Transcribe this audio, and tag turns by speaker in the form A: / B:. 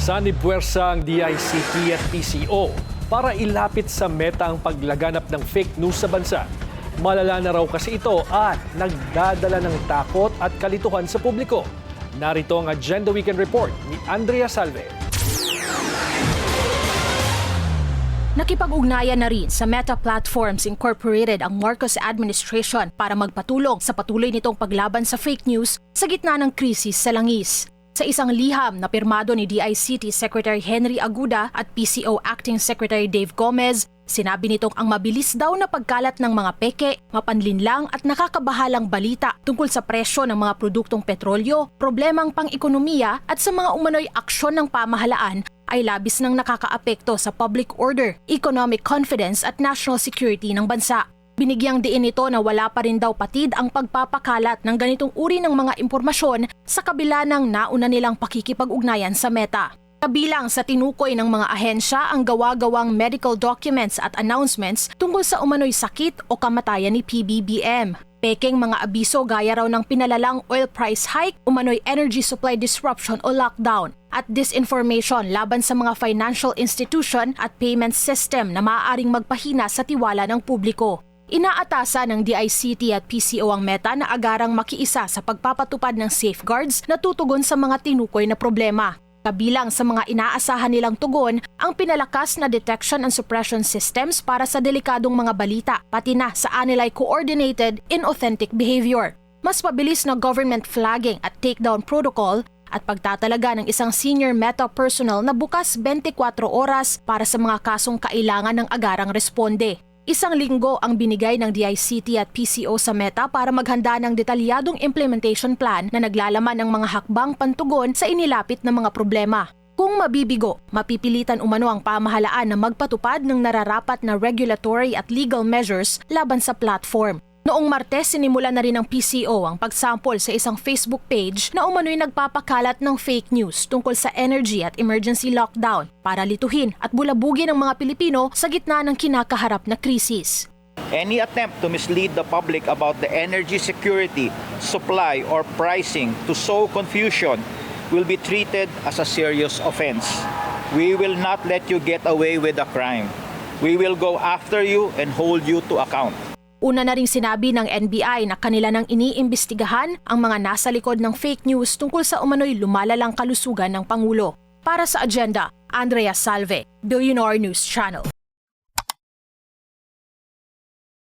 A: Sanipuwersa ang DICT at PCO para ilapit sa meta ang paglaganap ng fake news sa bansa. Malala na raw kasi ito at nagdadala ng takot at kalituhan sa publiko. Narito ang Agenda Weekend Report ni Andrea Salve.
B: Nakipag-ugnayan na rin sa Meta Platforms Incorporated ang Marcos administration para magpatulong sa patuloy nitong paglaban sa fake news sa gitna ng krisis sa langis. Sa isang liham na pirmado ni DICT Secretary Henry Aguda at PCO Acting Secretary Dave Gomez, sinabi nitong ang mabilis daw na pagkalat ng mga peke, mapanlinlang at nakakabahalang balita tungkol sa presyo ng mga produktong petrolyo, problemang pang-ekonomiya at sa mga umano'y aksyon ng pamahalaan ay labis nang nakakaapekto sa public order, economic confidence at national security ng bansa. Binigyang diin nito na wala pa rin daw patid ang pagpapakalat ng ganitong uri ng mga impormasyon sa kabila ng nauna nilang pakikipag-ugnayan sa Meta. Kabilang sa tinukoy ng mga ahensya ang gawa-gawang medical documents at announcements tungkol sa umano'y sakit o kamatayan ni PBBM. Pekeng mga abiso gaya raw ng pinalalang oil price hike, umano'y energy supply disruption o lockdown, at disinformation laban sa mga financial institution at payment system na maaaring magpahina sa tiwala ng publiko. Inaatasan ng DICT at PCO ang Meta na agarang makiisa sa pagpapatupad ng safeguards na tutugon sa mga tinukoy na problema. Kabilang sa mga inaasahan nilang tugon ang pinalakas na detection and suppression systems para sa delikadong mga balita, pati na sa anilay coordinated inauthentic behavior. Mas pabilis na government flagging at takedown protocol at pagtatalaga ng isang senior Meta personnel na bukas 24 oras para sa mga kasong kailangan ng agarang responde. Isang linggo ang binigay ng DICT at PCO sa Meta para maghanda ng detalyadong implementation plan na naglalaman ng mga hakbang pantugon sa inilapit na mga problema. Kung mabibigo, mapipilitan umano ang pamahalaan na magpatupad ng nararapat na regulatory at legal measures laban sa platform. Noong Martes, sinimulan na rin ng PCO ang pagsample sa isang Facebook page na umano'y nagpapakalat ng fake news tungkol sa energy at emergency lockdown para lituhin at bulabugin ang mga Pilipino sa gitna ng kinakaharap na krisis.
C: Any attempt to mislead the public about the energy security, supply, or pricing to sow confusion will be treated as a serious offense. We will not let you get away with a crime. We will go after you and hold you to account.
B: Una na ring sinabi ng NBI na kanila nang iniimbestigahan ang mga nasa likod ng fake news tungkol sa umano'y lumalalang kalusugan ng Pangulo. Para sa Agenda, Andrea Salve, Billionaire News Channel.